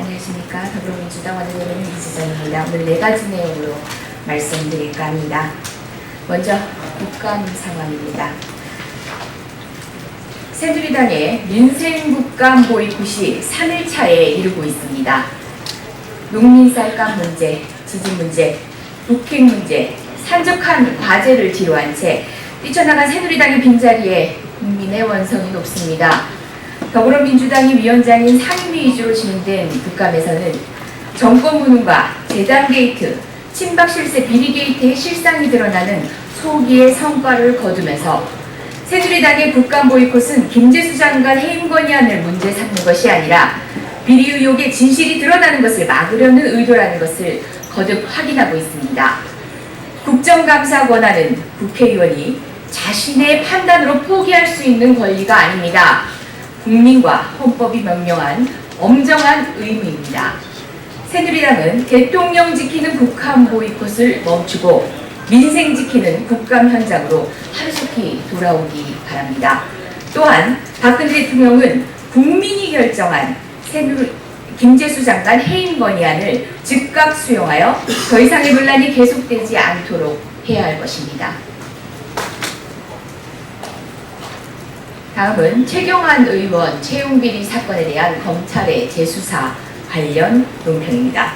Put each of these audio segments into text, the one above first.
안녕하십니까. 더불어민주당 원내대변인 이수정입니다. 오늘 4가지 내용으로 말씀드릴까 합니다. 먼저 국감 상황입니다. 새누리당의 민생 국감 보이콧이 3일차에 이르고 있습니다. 농민 쌀값 문제, 지진 문제, 북핵 문제, 산적한 과제를 뒤로한 채 뛰쳐나간 새누리당의 빈자리에 국민의 원성이 높습니다. 더불어민주당이 위원장인 상임위 위주로 진행된 국감에서는 정권 무능과 재단 게이트, 친박 실세 비리 게이트의 실상이 드러나는 소기의 성과를 거두면서 새누리당의 국감 보이콧은 김재수 장관 해임 건의안을 문제 삼는 것이 아니라 비리 의혹의 진실이 드러나는 것을 막으려는 의도라는 것을 거듭 확인하고 있습니다. 국정감사 권한은 국회의원이 자신의 판단으로 포기할 수 있는 권리가 아닙니다. 국민과 헌법이 명령한 엄정한 의무입니다. 새누리당은 대통령 지키는 국감 보이콧을 멈추고 민생 지키는 국감 현장으로 하루속히 돌아오기 바랍니다. 또한 박근혜 대통령은 국민이 결정한 김재수 장관 해임 건의안을 즉각 수용하여 더 이상의 논란이 계속되지 않도록 해야 할 것입니다. 다음은 최경환 의원 채용비리 사건에 대한 검찰의 재수사 관련 논평입니다.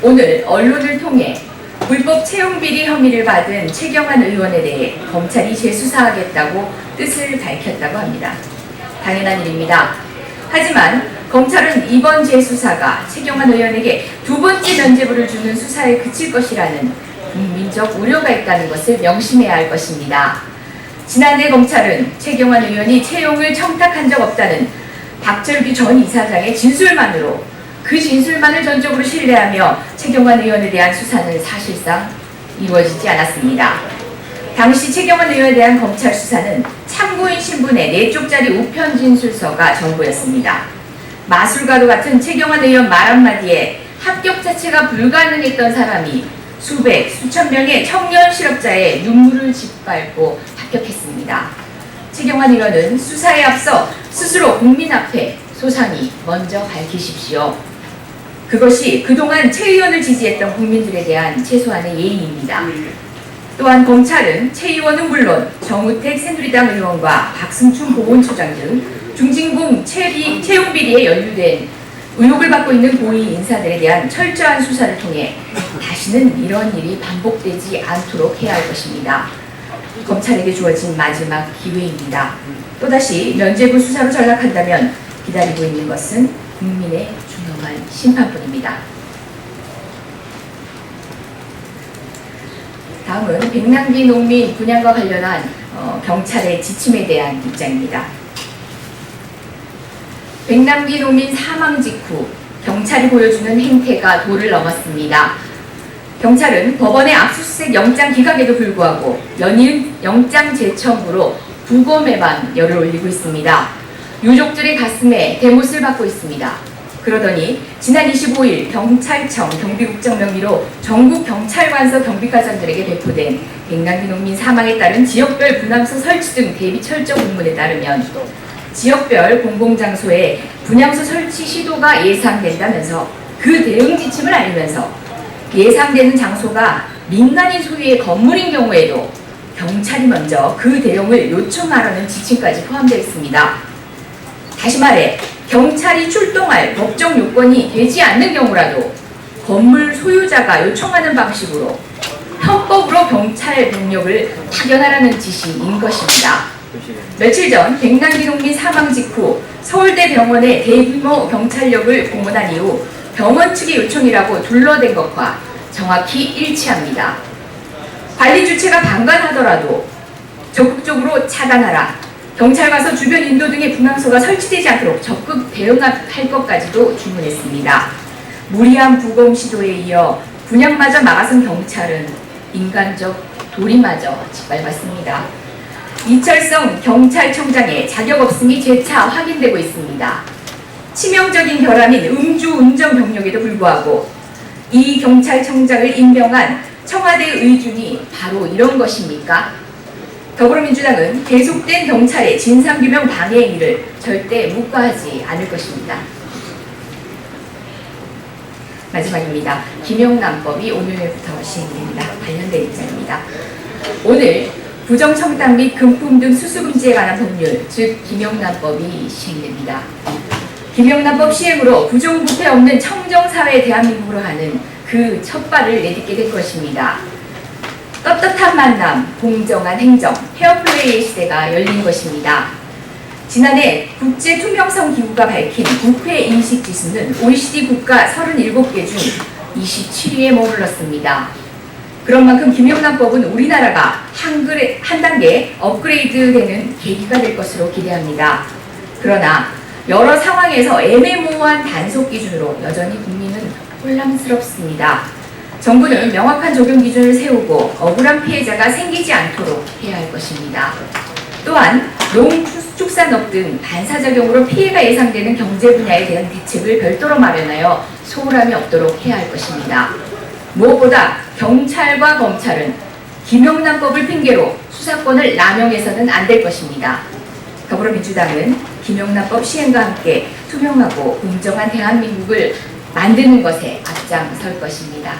오늘 언론을 통해 불법 채용비리 혐의를 받은 최경환 의원에 대해 검찰이 재수사하겠다고 뜻을 밝혔다고 합니다. 당연한 일입니다. 하지만 검찰은 이번 재수사가 최경환 의원에게 2번째 면죄부를 주는 수사에 그칠 것이라는 국민적 우려가 있다는 것을 명심해야 할 것입니다. 지난해 검찰은 최경환 의원이 채용을 청탁한 적 없다는 박철규 전 이사장의 진술만으로 그 진술만을 전적으로 신뢰하며 최경환 의원에 대한 수사는 사실상 이루어지지 않았습니다. 당시 최경환 의원에 대한 검찰 수사는 참고인 신분의 4쪽짜리 우편 진술서가 전부였습니다. 마술과도 같은 최경환 의원 말 한마디에 합격 자체가 불가능했던 사람이 수백, 수천 명의 청년 실업자의 눈물을 짓밟고 합격했습니다. 최경환 의원은 수사에 앞서 스스로 국민 앞에 소상히 먼저 밝히십시오. 그것이 그동안 최 의원을 지지했던 국민들에 대한 최소한의 예의입니다. 또한 검찰은 최 의원은 물론 정우택 새누리당 의원과 박승춘 보훈처장 등 중진공 채용비리에 연루된 의혹을 받고 있는 고위 인사들에 대한 철저한 수사를 통해 다시는 이런 일이 반복되지 않도록 해야 할 것입니다. 검찰에게 주어진 마지막 기회입니다. 또다시 면죄부 수사로 전락한다면 기다리고 있는 것은 국민의 중요한 심판뿐입니다. 다음은 백남기 농민 분양과 관련한 경찰의 지침에 대한 입장입니다. 백남기 농민 사망 직후 경찰이 보여주는 행태가 도를 넘었습니다. 경찰은 법원의 압수수색 영장 기각에도 불구하고 연이은 영장 재청구로 부검에만 열을 올리고 있습니다. 유족들의 가슴에 대못을 받고 있습니다. 그러더니 지난 25일 경찰청 경비국장 명의로 전국 경찰관서 경비과장들에게 배포된 백남기 농민 사망에 따른 지역별 분향소 설치 등 대비 철저 공문에 따르면 지역별 공공장소에 분향소 설치 시도가 예상된다면서 그 대응 지침을 알리면서 예상되는 장소가 민간인 소유의 건물인 경우에도 경찰이 먼저 그 대응을 요청하라는 지침까지 포함되어 있습니다. 다시 말해 경찰이 출동할 법정 요건이 되지 않는 경우라도 건물 소유자가 요청하는 방식으로 편법으로 경찰 병력을 파견하라는 지시인 것입니다. 며칠 전 백남기 농민 사망 직후 서울대 병원에 대규모 경찰력을 동원한 이후 병원 측의 요청이라고 둘러댄 것과 정확히 일치합니다. 관리 주체가 방관하더라도 적극적으로 차단하라, 경찰 가서 주변 인도 등의 분향소가 설치되지 않도록 적극 대응할 것까지도 주문했습니다. 무리한 부검 시도에 이어 분향마저 막아선 경찰은 인간적 도리마저 짓밟았습니다. 이철성 경찰청장의 자격 없음이 재차 확인되고 있습니다. 치명적인 결함인 음주운전 경력에도 불구하고 이 경찰청장을 임명한 청와대의 의중이 바로 이런 것입니까? 더불어민주당은 계속된 경찰의 진상규명 방해 행위를 절대 묵과하지 않을 것입니다. 마지막입니다. 김영란법이 오늘부터 시행됩니다. 관련된 입장입니다. 오늘 부정청탁 및 금품 등 수수금지에 관한 법률, 즉 김영란법이 시행됩니다. 김영란법 시행으로 부정부패 없는 청정사회 대한민국으로 하는 그 첫 발을 내딛게 될 것입니다. 떳떳한 만남, 공정한 행정, 페어플레이의 시대가 열린 것입니다. 지난해 국제투명성기구가 밝힌 부패 인식지수는 OECD 국가 37개 중 27위에 머물렀습니다. 그런 만큼 김영란법은 우리나라가 한 단계 업그레이드되는 계기가 될 것으로 기대합니다. 그러나 여러 상황에서 애매모호한 단속 기준으로 여전히 국민은 혼란스럽습니다. 정부는 명확한 적용 기준을 세우고 억울한 피해자가 생기지 않도록 해야 할 것입니다. 또한 농축산업 등 반사작용으로 피해가 예상되는 경제 분야에 대한 대책을 별도로 마련하여 소홀함이 없도록 해야 할 것입니다. 무엇보다 경찰과 검찰은 김영란법을 핑계로 수사권을 남용해서는 안 될 것입니다. 더불어민주당은 김영란법 시행과 함께 투명하고 공정한 대한민국을 만드는 것에 앞장설 것입니다.